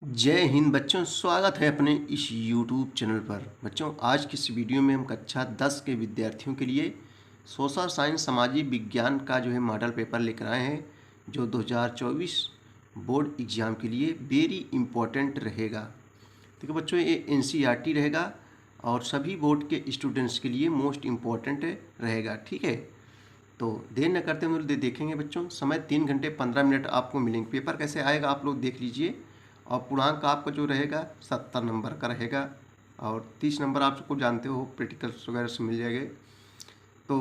जय हिंद बच्चों, स्वागत है अपने इस YouTube चैनल पर। बच्चों, आज की इस वीडियो में हम कक्षा 10 के विद्यार्थियों के लिए सोशल साइंस सामाजिक विज्ञान का मॉडल पेपर लेकर आए हैं, जो 2024 बोर्ड एग्ज़ाम के लिए वेरी इम्पोर्टेंट रहेगा। देखो बच्चों, ये NCERT रहेगा और सभी बोर्ड के स्टूडेंट्स के लिए मोस्ट इम्पॉर्टेंट रहेगा। ठीक है, तो देर न करते हम लोग देखेंगे बच्चों। समय 3 घंटे 15 मिनट आपको मिलेंगे। पेपर कैसे आएगा आप लोग देख लीजिए। और पूर्णांक आपका जो रहेगा 70 नंबर का रहेगा और 30 नंबर आप सबको जानते हो प्रैक्टिकल्स वगैरह से मिल जाएंगे। तो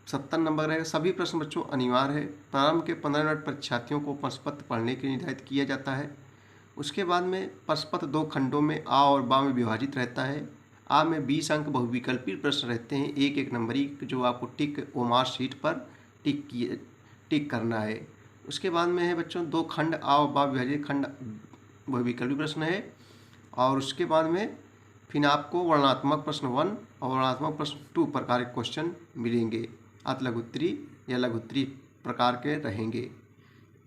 70 नंबर रहेगा। सभी प्रश्न बच्चों अनिवार्य है। प्रारंभ के 15 मिनट परीक्षार्थियों को प्रश्न पत्र पढ़ने के लिए निर्धारित किया जाता है। उसके बाद में प्रश्न पत्र 2 खंडों में आ और बा में विभाजित रहता है। आ में 20 अंक बहुविकल्पी प्रश्न रहते हैं, एक एक नंबरी, जो आपको टिक ओमार शीट पर टिक करना है। उसके बाद में है बच्चों 2 खंड आ और बा विभाजित खंड बहुविकल्पी प्रश्न है। और उसके बाद में फिर आपको वर्णनात्मक प्रश्न 1 और वर्णनात्मक प्रश्न 2 प्रकार के क्वेश्चन मिलेंगे। अतलघुत्तरी या लघुत्तरी प्रकार के रहेंगे।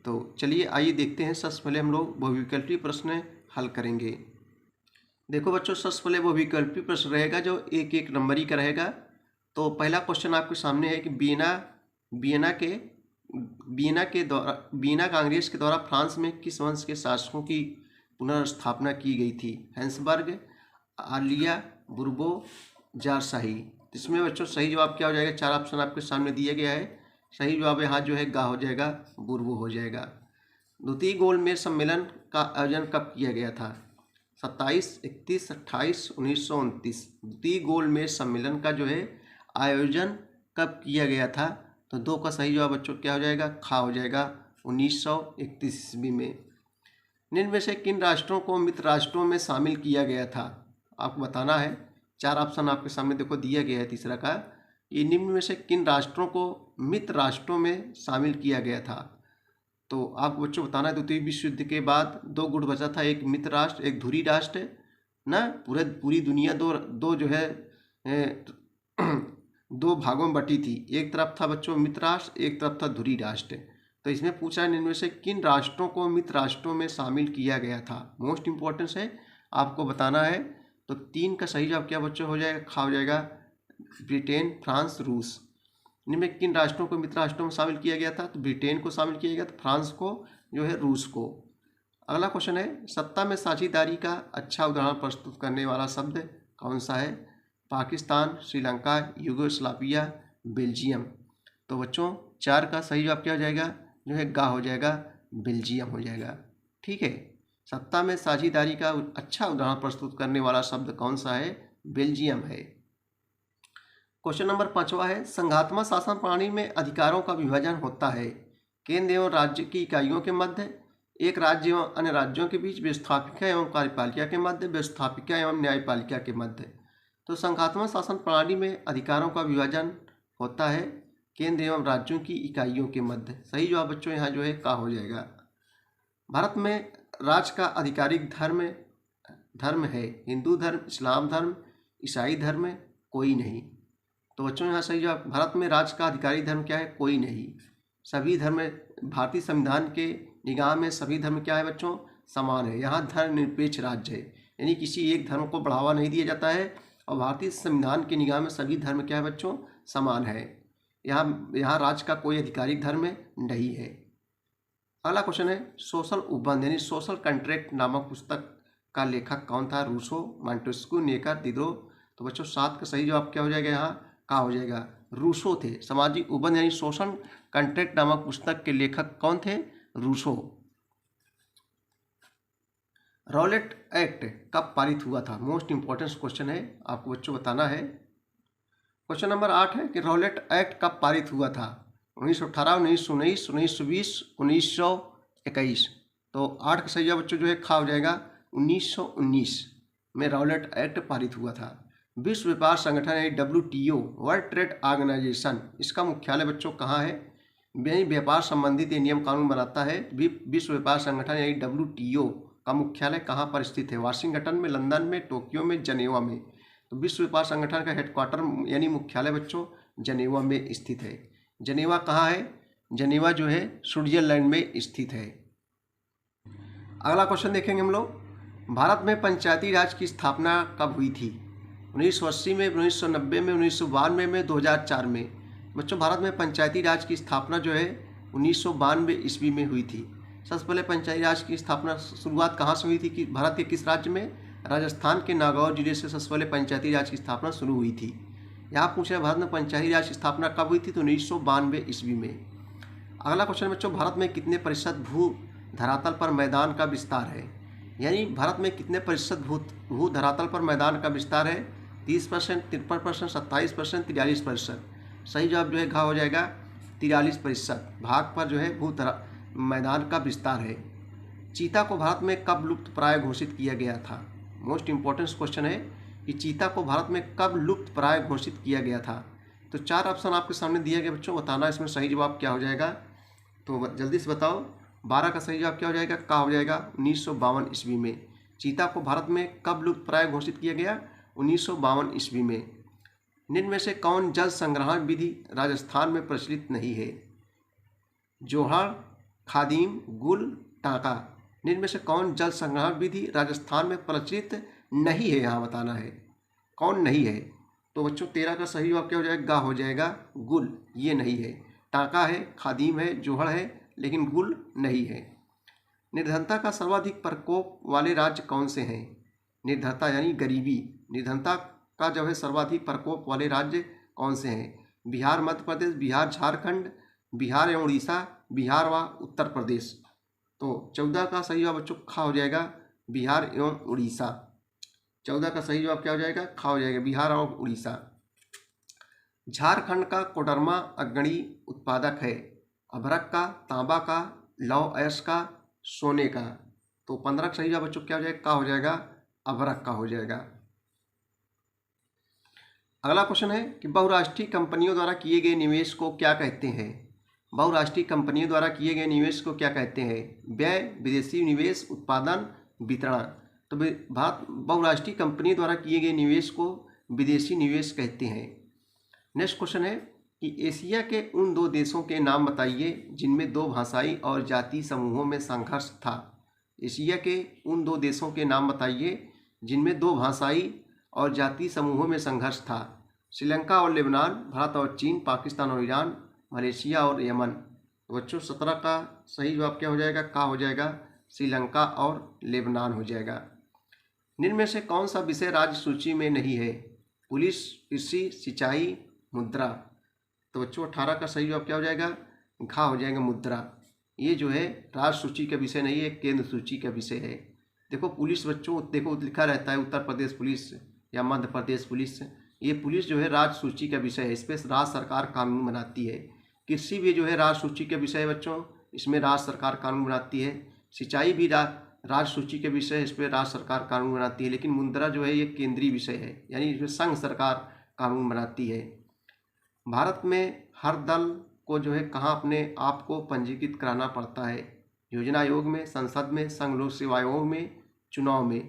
तो चलिए आइए देखते हैं। सबसे पहले हम लोग बहुविकल्पी प्रश्न हल करेंगे। देखो बच्चों, सबसे पहले बहुविकल्पी प्रश्न रहेगा जो एक एक नंबरी का रहेगा। तो पहला क्वेश्चन आपके सामने है कि वियना कांग्रेस के द्वारा फ्रांस में किस वंश के शासकों की पुनर्स्थापना की गई थी? हैंसबर्ग, आलिया, बुर्बो, जारशाही। इसमें बच्चों सही जवाब क्या हो जाएगा? 4 ऑप्शन आपके सामने दिया गया है। सही जवाब यहाँ जो है गा हो जाएगा, बुर्बो हो जाएगा। द्वितीय गोलमेज सम्मेलन का आयोजन कब किया गया था? 27, 31, 28, 1929। द्वितीय गोलमेज सम्मेलन का आयोजन कब किया गया था? तो 2 का सही जवाब बच्चों क्या हो जाएगा? खा हो जाएगा, 1931 ईस्वी में। निम्न में से किन राष्ट्रों को मित्र राष्ट्रों में शामिल किया गया था? आपको बताना है। 4 ऑप्शन आपके सामने देखो दिया गया है। तीसरा का ये निम्न में से किन राष्ट्रों को मित्र राष्ट्रों में शामिल किया गया था? तो आपको बच्चों बताना है। द्वितीय विश्व युद्ध के बाद 2 गुट बचा था, एक मित्र राष्ट्र एक धुरी राष्ट्र ना। पूरी दुनिया दो जो है 2 भागों में बटी थी। एक तरफ था बच्चों मित्र राष्ट्र, एक तरफ था धुरी राष्ट्र। तो इसमें पूछा है इनमें से किन राष्ट्रों को मित्र राष्ट्रों में शामिल किया गया था? मोस्ट इंपॉर्टेंस है, आपको बताना है। तो 3 का सही जवाब क्या बच्चों हो जाएगा? खा हो जाएगा, ब्रिटेन, फ्रांस, रूस। इनमें किन राष्ट्रों को मित्र राष्ट्रों में शामिल किया गया था? तो ब्रिटेन को शामिल किया गया था, फ्रांस को, रूस को। अगला क्वेश्चन है, सत्ता में साझेदारी का अच्छा उदाहरण प्रस्तुत करने वाला शब्द कौन सा है? Pakistan, Sri Lanka, Yugoslavia, Belgium. तो बच्चों 4 का सही जवाब क्या हो जाएगा? गा हो जाएगा, बेल्जियम हो जाएगा। ठीक है, सत्ता में साझेदारी का अच्छा उदाहरण प्रस्तुत करने वाला शब्द कौन सा है? बेल्जियम है। क्वेश्चन नंबर 5वां है, संघात्मक शासन प्रणाली में अधिकारों का विभाजन होता है केंद्र एवं राज्य की इकाइयों के मध्य, एक राज्य एवं अन्य राज्यों के बीच, व्यवस्थापिका एवं कार्यपालिका के मध्य, व्यवस्थापिका एवं न्यायपालिका के मध्य। तो संघात्मक शासन प्रणाली में अधिकारों का विभाजन होता है केंद्र एवं राज्यों की इकाइयों के मध्य। सही जवाब बच्चों यहाँ का हो जाएगा। भारत में राज्य का आधिकारिक धर्म है हिंदू धर्म, इस्लाम धर्म, ईसाई धर्म, कोई नहीं। तो बच्चों यहाँ सही जवाब, भारत में राज्य का आधिकारिक धर्म क्या है? कोई नहीं। सभी धर्म भारतीय संविधान के निगाह में सभी धर्म क्या है बच्चों? समान है। यहाँ धर्मनिरपेक्ष राज्य है, यानी किसी एक धर्म को बढ़ावा नहीं दिया जाता है। और भारतीय संविधान के निगाह में सभी धर्म क्या है बच्चों? समान है। यहाँ राज्य का कोई आधिकारिक धर्म नहीं है। अगला क्वेश्चन है, सोशल उपबंध यानी सोशल कॉन्ट्रैक्ट नामक पुस्तक का लेखक कौन था? Rousseau, Montesquieu, Necker, Diderot. तो बच्चों 7 का सही जवाब क्या हो जाएगा? यहाँ का हो जाएगा, रूसो थे। सामाजिक उपबंध यानी सोशल कॉन्ट्रैक्ट नामक पुस्तक के लेखक कौन थे? रूसो। रॉलेट एक्ट कब पारित हुआ था? मोस्ट इंपॉर्टेंट क्वेश्चन है, आपको बच्चों बताना है। क्वेश्चन नंबर 8 है कि रॉलेट एक्ट कब पारित हुआ था? 1918, 1919, 1920, 1921। तो 8 का सही जवाब बच्चों खा हो जाएगा, 1919 में रॉलेट एक्ट पारित हुआ था। विश्व व्यापार संगठन यानी WTO, वर्ल्ड ट्रेड ऑर्गेनाइजेशन, इसका मुख्यालय बच्चों कहाँ है? व्यापार संबंधित ये नियम कानून बनाता है। विश्व व्यापार संगठन यानी WTO का मुख्यालय कहाँ पर स्थित है? वाशिंगटन में, लंदन में, टोक्यो में, जनेवा में। तो विश्व व्यापार संगठन का हेडक्वार्टर यानी मुख्यालय बच्चों जनेवा में स्थित है। जनेवा कहाँ है? जनेवा स्विट्जरलैंड में स्थित है। अगला क्वेश्चन देखेंगे हम लोग। भारत में पंचायती राज की स्थापना कब हुई थी? 1980 में, 1990 में, 1992 में, 2004 में। बच्चों, भारत में पंचायती राज की स्थापना जो है 1992 ईस्वी में हुई थी। सबसे पहले पंचायती राज की स्थापना शुरुआत कहाँ से हुई थी कि भारत के किस राज्य में? राजस्थान के नागौर जिले से सबसे पहले पंचायती राज की स्थापना शुरू हुई थी। यहाँ पूछा है भारत में पंचायती राज की स्थापना कब हुई थी? तो 1992 ईस्वी में। अगला क्वेश्चन बच्चों, भारत में कितने प्रतिशत भू धरातल पर मैदान का विस्तार है? यानी भारत में कितने प्रतिशत भू धरातल पर मैदान का विस्तार है? 30%, 53%, 27%, 43%। सही जवाब जो है घ हो जाएगा 43% भाग पर जो है मैदान का विस्तार है। चीता को भारत में कब लुप्त प्राय घोषित किया गया था? मोस्ट इंपॉर्टेंट क्वेश्चन है कि चीता को भारत में कब लुप्त प्राय घोषित किया गया था। तो 4 ऑप्शन आपके सामने दिए गए बच्चों, बताना इसमें सही जवाब क्या हो जाएगा। तो जल्दी से बताओ, 12 का सही जवाब क्या हो जाएगा? का हो जाएगा 1952 ईस्वी में। चीता को भारत में कब लुप्त प्राय घोषित किया गया? 1952 ईस्वी में। निम्न में से कौन जल संग्रहण विधि राजस्थान में प्रचलित नहीं है? जोहड़, खादिम, गुल, टाँका। निम्न में से कौन जल संग्रहण विधि राजस्थान में प्रचलित नहीं है? यहाँ बताना है कौन नहीं है। तो बच्चों 13 का सही जवाब क्या हो जाएगा? हो जाएगा गुल, ये नहीं है। टाँका है, खादिम है, जोहड़ है, लेकिन गुल नहीं है। निर्धनता का सर्वाधिक प्रकोप वाले राज्य कौन से हैं? निर्धनता यानी गरीबी, निर्धनता का जो है सर्वाधिक प्रकोप वाले राज्य कौन से हैं? बिहार, मध्य प्रदेश, बिहार, झारखंड, बिहार एवं उड़ीसा, बिहार व उत्तर प्रदेश। तो 14 का सही जवाब बच्चों खा हो जाएगा बिहार एवं उड़ीसा। 14 का सही जवाब क्या हो जाएगा? खा हो जाएगा बिहार और उड़ीसा। झारखंड का कोडरमा अग्रणी उत्पादक है। अभ्रक का, तांबा का, लौह अयस्क का, सोने का। तो 15 का सही जवाब बच्चों क्या हो जाएगा? का हो जाएगा अभ्रक का हो जाएगा। अगला क्वेश्चन है कि बहुराष्ट्रीय कंपनियों द्वारा किए गए निवेश को क्या कहते हैं? बहुराष्ट्रीय कंपनियों द्वारा किए गए निवेश को क्या कहते हैं? व्यय, विदेशी निवेश, उत्पादन, वितरण। तो भारत बहुराष्ट्रीय कंपनी द्वारा किए गए निवेश को विदेशी निवेश कहते हैं। नेक्स्ट क्वेश्चन है कि एशिया के उन 2 देशों के नाम बताइए जिनमें 2 भाषाई और जाति समूहों में संघर्ष था। एशिया के उन 2 देशों के नाम बताइए जिनमें 2 भाषाई और जाति समूहों में संघर्ष था। श्रीलंका और लेबनान, भारत और चीन, पाकिस्तान और ईरान, मलेशिया और यमन। तो बच्चों 17 का सही जवाब क्या हो जाएगा? का हो जाएगा श्रीलंका और लेबनान हो जाएगा। निम्न में से कौन सा विषय राज्य सूची में नहीं है? पुलिस, कृषि, सिंचाई, मुद्रा। तो बच्चों 18 का सही जवाब क्या हो जाएगा? घा हो जाएगा मुद्रा। ये जो है राज्य सूची का विषय नहीं है, केंद्र सूची का विषय है। देखो पुलिस बच्चों, देखो लिखा रहता है उत्तर प्रदेश पुलिस या मध्य प्रदेश पुलिस। ये पुलिस जो है राज्य सूची का विषय है, इस पर राज्य सरकार कानून बनाती है। कृषि भी जो है राज्य सूची का विषय है बच्चों, इसमें राज्य सरकार कानून बनाती है। सिंचाई भी राज्य सूची के विषय है, इस पर राज्य सरकार कानून बनाती है। लेकिन मुद्रा जो है ये केंद्रीय विषय है, यानी इसमें संघ सरकार कानून बनाती है। भारत में हर दल को जो है कहाँ अपने आप को पंजीकृत कराना पड़ता है? योजना आयोग में, संसद में, संघ लोक सेवा आयोग में, चुनाव में।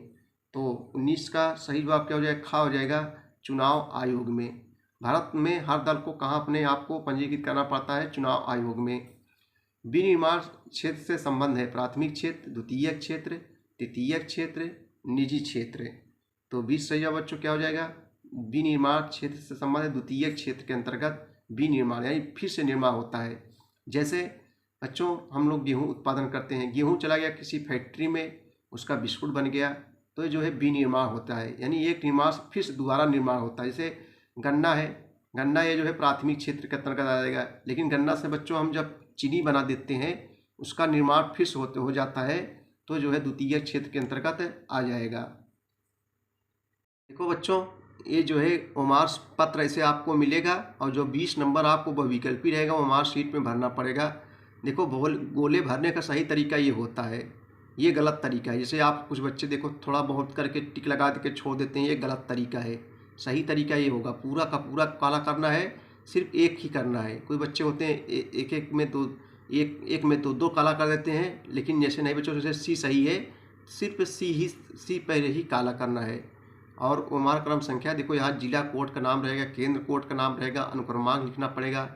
तो 19 का सही जवाब क्या हो जाएगा? खा हो जाएगा चुनाव आयोग में। भारत में हर दल को कहाँ अपने आप को पंजीकृत करना पड़ता है? चुनाव आयोग में। विनिर्माण क्षेत्र से संबंध है प्राथमिक क्षेत्र, द्वितीयक क्षेत्र, तृतीयक क्षेत्र, निजी क्षेत्र। तो 20 सही जवाब बच्चों क्या हो जाएगा? विनिर्माण क्षेत्र से संबंध है द्वितीयक क्षेत्र के अंतर्गत विनिर्माण यानी फिर से निर्माण होता है। जैसे बच्चों हम लोग गेहूँ उत्पादन करते हैं, गेहूँ चला गया किसी फैक्ट्री में, उसका बिस्कुट बन गया, तो ये जो है विनिर्माण होता है, यानी एक निर्माण फिर से दोबारा निर्माण होता है। जैसे गन्ना है, गन्ना ये जो है प्राथमिक क्षेत्र के अंतर्गत आ जाएगा, लेकिन गन्ना से बच्चों हम जब चीनी बना देते हैं उसका निर्माण फिर से हो जाता है, तो जो है द्वितीय क्षेत्र के अंतर्गत आ जाएगा। देखो बच्चों ये जो है ओमार्स पत्र ऐसे आपको मिलेगा और जो 20 नंबर आपको वह विकल्पी रहेगा, ओमार्स शीट में भरना पड़ेगा। देखो गोले भरने का सही तरीका ये होता है, ये गलत तरीका है। जैसे आप कुछ बच्चे देखो थोड़ा बहुत करके टिक लगा के छोड़ देते हैं, ये गलत तरीका है। सही तरीका ये होगा पूरा का पूरा काला करना है, सिर्फ एक ही करना है। कोई बच्चे होते हैं एक में दो काला कर देते हैं, लेकिन जैसे नहीं बच्चों जैसे सी सही है, सिर्फ सी पहले ही काला करना है। और ओमार क्रम संख्या देखो यहाँ जिला कोड का नाम रहेगा, केंद्र कोड का नाम रहेगा, अनुक्रमांक लिखना पड़ेगा,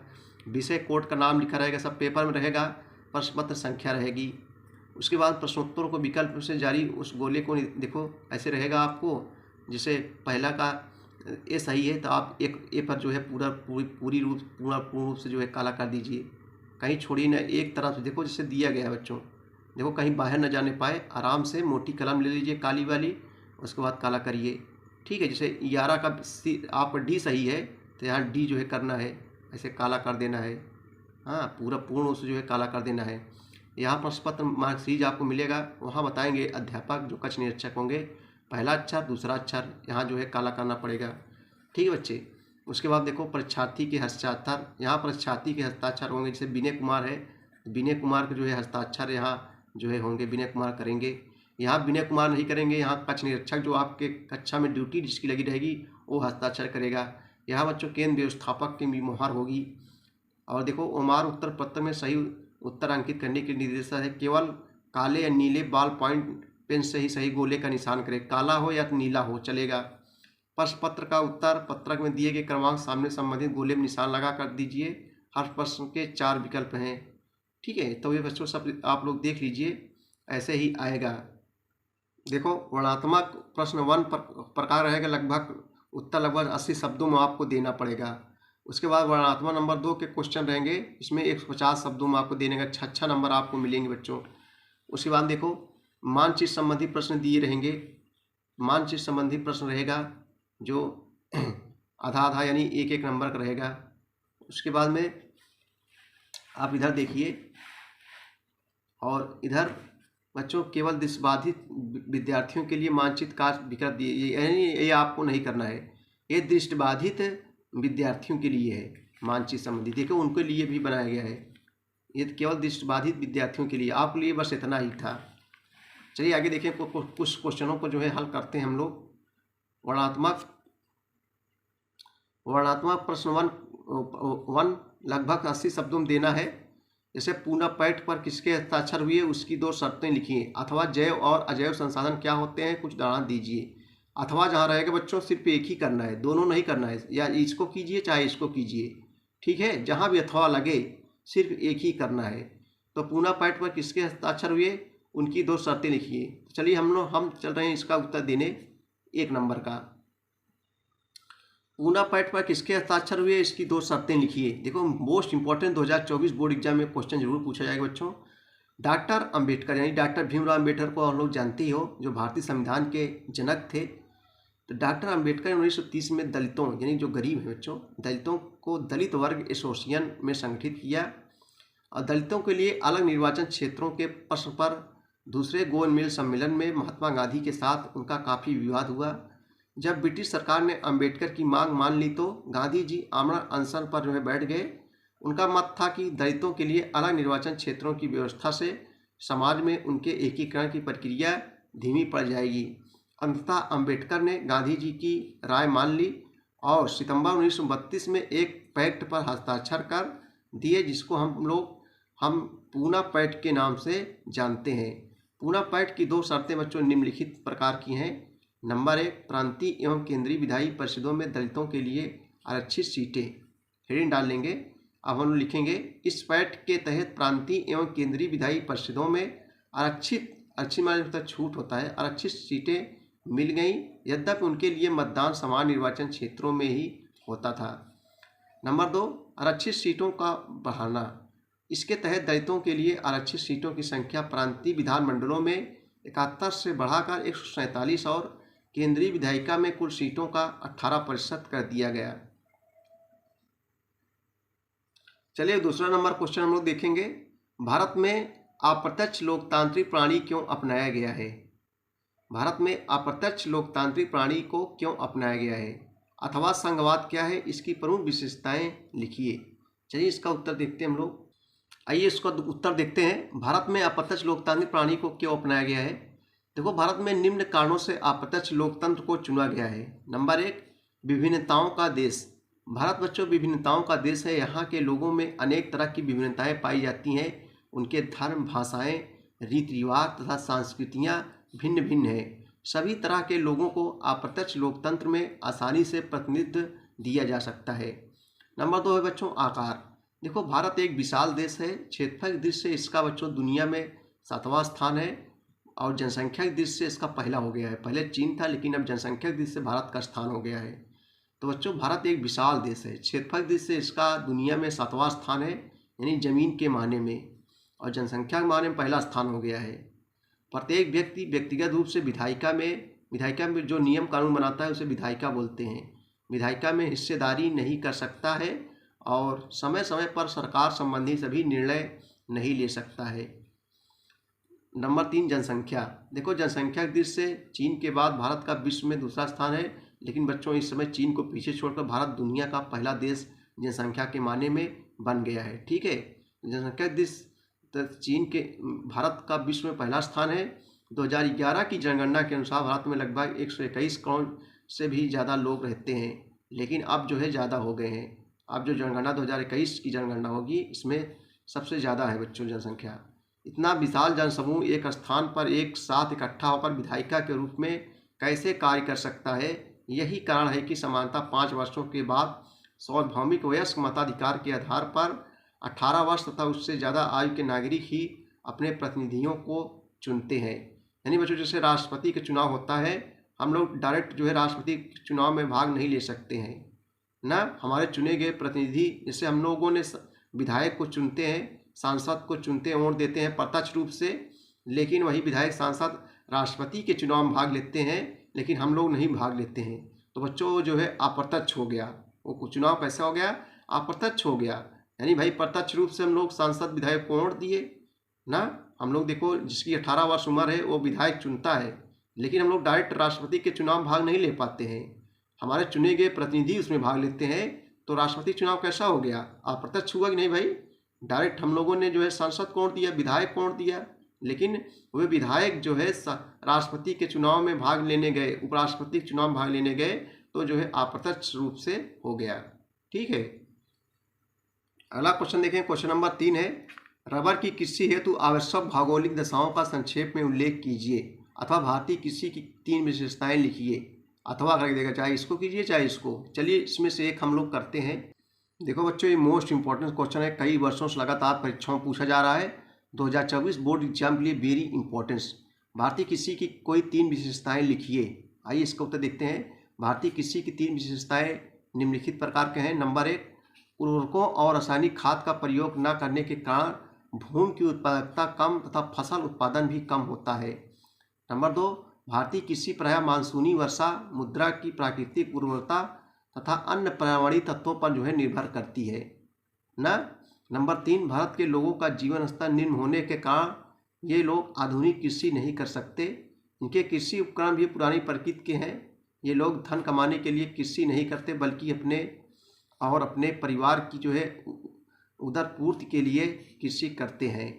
विषय कोड का नाम लिखा रहेगा, सब पेपर में रहेगा, प्रश्न पत्र संख्या रहेगी। उसके बाद प्रश्नोत्तरों को विकल्प से जारी उस गोले को देखो ऐसे रहेगा आपको, जैसे पहला का ए सही है तो आप एक ए पर जो है पूर्ण रूप से जो है काला कर दीजिए, कहीं छोड़िए ना, एक तरफ से देखो जैसे दिया गया है बच्चों, देखो कहीं बाहर न जाने पाए, आराम से मोटी कलम ले लीजिए काली वाली, उसके बाद काला करिए। ठीक है, जैसे 11 का सी आप डी सही है तो यहाँ डी जो है करना है, ऐसे काला कर देना है। हाँ, पूर्ण रूप से जो है काला कर देना है। यहाँ प्रश्न पत्र मार्क सीरीज आपको मिलेगा, वहाँ बताएंगे अध्यापक जो कक्ष निरीक्षक होंगे, पहला अक्षर दूसरा अक्षर यहाँ जो है काला करना पड़ेगा। ठीक है बच्चे। उसके बाद देखो परीक्षार्थी के हस्ताक्षर, यहाँ परीक्षार्थी के हस्ताक्षर होंगे, जैसे विनय कुमार है, विनय कुमार के जो है हस्ताक्षर यहाँ जो है होंगे, विनय कुमार करेंगे। यहाँ विनय कुमार नहीं करेंगे, यहाँ कक्ष निरीक्षक जो आपके कक्षा में ड्यूटी जिसकी लगी रहेगी वो हस्ताक्षर करेगा। यहाँ बच्चों केंद्र व्यवस्थापक की भी मुहर होगी। और देखो ओमार उत्तर पत्र में सही उत्तर अंकित करने के निर्देश है, केवल काले या नीले बॉल पॉइंट पेन से ही सही गोले का निशान करें, काला हो या नीला हो चलेगा। प्रश्न पत्र का उत्तर पत्रक में दिए गए क्रमांक सामने संबंधित गोले में निशान लगा कर दीजिए। हर प्रश्न के 4 विकल्प हैं। ठीक है, तो ये बच्चों सब आप लोग देख लीजिए, ऐसे ही आएगा। देखो वर्णात्मक प्रश्न 1 प्रकार रहेगा, उत्तर लगभग 80 शब्दों में आपको देना पड़ेगा। उसके बाद वर्णात्मक नंबर 2 के क्वेश्चन रहेंगे, इसमें 150 शब्दों में आपको देने का 6 नंबर आपको मिलेंगे बच्चों। उसके बाद देखो मानचित्र संबंधी प्रश्न दिए रहेंगे, मानचित्र संबंधी प्रश्न रहेगा जो आधा आधा यानी 1 नंबर का रहेगा। उसके बाद में आप इधर देखिए, और इधर बच्चों केवल दृष्टिबाधित विद्यार्थियों के लिए मानचित्र का विकल्प दिए, ये आपको नहीं करना है, ये दृष्टिबाधित विद्यार्थियों के लिए है मानचित्र संबंधी, देखो उनके लिए भी बनाया गया है, ये केवल दृष्टिबाधित विद्यार्थियों के लिए, आपके लिए बस इतना ही था। चलिए आगे देखें, कुछ क्वेश्चनों को जो है हल करते हैं हम लोग। वर्णात्मक प्रश्न 1 लगभग 80 शब्दों में देना है। जैसे पूना पैठ पर किसके हस्ताक्षर हुए उसकी 2 शर्तें लिखिए, अथवा जैव और अजैव संसाधन क्या होते हैं कुछ उदाहरण दीजिए। अथवा जहाँ रहेगा बच्चों सिर्फ एक ही करना है, दोनों नहीं करना है, या इसको कीजिए चाहे इसको कीजिए। ठीक है, जहाँ भी अथवा लगे सिर्फ एक ही करना है। तो पूना पैठ पर किसके हस्ताक्षर हुए उनकी 2 शर्तें लिखिए। चलिए हम चल रहे हैं इसका उत्तर देने 1 नंबर का। पूना पैठ पर किसके हस्ताक्षर हुए इसकी 2 शर्तें लिखिए। देखो मोस्ट इंपॉर्टेंट 2024 बोर्ड एग्जाम में क्वेश्चन जरूर पूछा जाएगा बच्चों। डॉक्टर अंबेडकर यानी डॉक्टर भीमराव अंबेडकर को हम लोग जानते ही हो, जो भारतीय संविधान के जनक थे। तो डॉक्टर अंबेडकर 1930 में दलितों यानी जो गरीब हैं बच्चों, दलितों को दलित वर्ग एसोसिएशन में संगठित किया, और दलितों के लिए अलग निर्वाचन क्षेत्रों के प्रश्न पर दूसरे गोलमेज सम्मेलन में महात्मा गांधी के साथ उनका काफ़ी विवाद हुआ। जब ब्रिटिश सरकार ने अंबेडकर की मांग मान ली तो गांधी जी आमरण अनशन पर जो है बैठ गए। उनका मत था कि दलितों के लिए अलग निर्वाचन क्षेत्रों की व्यवस्था से समाज में उनके एकीकरण की प्रक्रिया धीमी पड़ जाएगी। अंततः अंबेडकर ने गांधी जी की राय मान ली और सितंबर 1932 में एक पैक्ट पर हस्ताक्षर कर दिए, जिसको हम पूना पैक्ट के नाम से जानते हैं। पूना पैक्ट की 2 शर्तें बच्चों निम्नलिखित प्रकार की हैं। नंबर 1, प्रांतीय एवं केंद्रीय विधायी परिषदों में दलितों के लिए आरक्षित सीटें। हेडिंग डाल लेंगे, अब हम लिखेंगे इस पैक्ट के तहत प्रांतीय एवं केंद्रीय विधायी परिषदों में आरक्षित मतलब छूट होता है, आरक्षित सीटें मिल गई, यद्यपि उनके लिए मतदान समान निर्वाचन क्षेत्रों में ही होता था। नंबर 2, आरक्षित सीटों का बढ़ाना। इसके तहत दलितों के लिए आरक्षित सीटों की संख्या प्रांतीय विधानमंडलों में 71 से बढ़ाकर 147 और केंद्रीय विधायिका में कुल सीटों का 18% कर दिया गया। चलिए दूसरा नंबर क्वेश्चन हम लोग देखेंगे। भारत में अप्रत्यक्ष लोकतांत्रिक प्रणाली क्यों अपनाया गया है? भारत में अप्रत्यक्ष लोकतांत्रिक प्रणाली को क्यों अपनाया गया है? अथवा संघवाद क्या है, इसकी प्रमुख विशेषताएं लिखिए। चलिए इसका उत्तर देखते हैं हम लोग। आइए इसका उत्तर देखते हैं। भारत में अप्रत्यक्ष लोकतांत्रिक प्रणाली को क्यों अपनाया गया है? देखो भारत में निम्न कारणों से अप्रत्यक्ष लोकतंत्र को चुना गया है। नंबर 1, विभिन्नताओं का देश। भारत बच्चों विभिन्नताओं का देश है। यहाँ के लोगों में अनेक तरह की विभिन्नताएं पाई जाती हैं। उनके धर्म, भाषाएं, रीति रिवाज तथा संस्कृतियाँ भिन्न भिन्न हैं। सभी तरह के लोगों को अप्रत्यक्ष लोकतंत्र में आसानी से प्रतिनिधित्व दिया जा सकता है। नंबर 2 है बच्चों आकार। देखो भारत एक विशाल देश है। क्षेत्रफल की दृष्टि से इसका बच्चों दुनिया में 7वां स्थान है और जनसंख्या की दृष्टि से इसका पहला हो गया है। पहले चीन था लेकिन अब जनसंख्या की दृष्टि से भारत का स्थान हो गया है। तो बच्चों भारत एक विशाल देश है। क्षेत्रफल की दृष्टि से इसका दुनिया में 7वां स्थान है यानी ज़मीन के माने में, और जनसंख्या के माने में पहला स्थान हो गया है। प्रत्येक व्यक्ति व्यक्तिगत रूप से विधायिका में जो नियम कानून बनाता है उसे विधायिका बोलते हैं। विधायिका में हिस्सेदारी नहीं कर सकता है और समय समय पर सरकार संबंधी सभी निर्णय नहीं ले सकता है। नंबर 3 जनसंख्या। देखो जनसंख्या की दृष्टि से चीन के बाद भारत का विश्व में दूसरा स्थान है, लेकिन बच्चों इस समय चीन को पीछे छोड़कर भारत दुनिया का पहला देश जनसंख्या के माने में बन गया है। ठीक है, जनसंख्या की दृष्टि चीन के भारत का विश्व में पहला स्थान है। 2011 की जनगणना के अनुसार भारत में लगभग 121 करोड़ से भी ज़्यादा लोग रहते हैं, लेकिन अब जो है ज़्यादा हो गए हैं। अब जो जनगणना 2021 की जनगणना होगी इसमें सबसे ज़्यादा है बच्चों जनसंख्या। इतना विशाल जनसमूह एक स्थान पर एक साथ इकट्ठा होकर विधायिका के रूप में कैसे कार्य कर सकता है? यही कारण है कि समानता 5 वर्षों के बाद सार्वभौमिक वयस्क मताधिकार के आधार पर 18 वर्ष तथा उससे ज़्यादा आयु के नागरिक ही अपने प्रतिनिधियों को चुनते हैं। यानी बच्चों जैसे राष्ट्रपति का चुनाव होता है, हम लोग डायरेक्ट जो है राष्ट्रपति चुनाव में भाग नहीं ले सकते हैं ना, हमारे चुने गए प्रतिनिधि, जैसे हम लोगों ने विधायक को चुनते हैं, सांसद को चुनते हैं, वोट देते हैं प्रत्यक्ष रूप से, लेकिन वही विधायक सांसद राष्ट्रपति के चुनाव में भाग लेते हैं, लेकिन हम लोग नहीं भाग लेते हैं। तो बच्चों जो है अप्रत्यक्ष हो गया, वो चुनाव कैसा हो गया? अप्रत्यक्ष हो गया। यानी भाई प्रत्यक्ष रूप से हम लोग सांसद विधायक को वोट दिए ना, हम लोग देखो जिसकी 18 वर्ष उम्र है वो विधायक चुनता है, लेकिन हम लोग डायरेक्ट राष्ट्रपति के चुनाव में भाग नहीं ले पाते हैं, हमारे चुने गए प्रतिनिधि उसमें भाग लेते हैं। तो राष्ट्रपति चुनाव कैसा हो गया? अप्रत्यक्ष हुआ कि नहीं भाई? डायरेक्ट हम लोगों ने जो है सांसद को वोट दिया, विधायक को वोट दिया, लेकिन वे विधायक जो है राष्ट्रपति के चुनाव में भाग लेने गए, उपराष्ट्रपति के चुनाव में भाग लेने गए, तो जो है अप्रत्यक्ष रूप से हो गया। ठीक है, अगला क्वेश्चन देखें। क्वेश्चन नंबर 3 है, रबर की कृषि हेतु आवश्यक भौगोलिक दशाओं का संक्षेप में उल्लेख कीजिए अथवा भारतीय कृषि की 3 विशेषताएं लिखिए, अथवा करके देगा, चाहे इसको कीजिए चाहे इसको। चलिए इसमें से एक हम लोग करते हैं। देखो बच्चों ये मोस्ट इंपॉर्टेंट क्वेश्चन है, कई वर्षों से लगातार परीक्षाओं में पूछा जा रहा है। 2024 बोर्ड एग्जाम के लिए वेरी इंपॉर्टेंस। भारतीय कृषि की कोई 3 विशेषताएं लिखिए। आइए इसका उत्तर देखते हैं। भारतीय कृषि की 3 विशेषताएं निम्नलिखित प्रकार के हैं। नंबर 1, उर्वरकों और रासायनिक खाद का प्रयोग न करने के कारण भूमि की उत्पादकता कम तथा फसल उत्पादन भी कम होता है। नंबर 2, भारतीय कृषि प्रायः मानसूनी वर्षा, मुद्रा की प्राकृतिक उर्वरता तथा अन्य पर्यावरणीय तत्वों पर जो है निर्भर करती है ना। नंबर 3, भारत के लोगों का जीवन स्तर निम्न होने के कारण ये लोग आधुनिक कृषि नहीं कर सकते, इनके कृषि उपकरण भी पुरानी प्रकृति के हैं। ये लोग धन कमाने के लिए कृषि नहीं करते बल्कि अपने परिवार की जो है उदर पूर्ति के लिए कृषि करते हैं।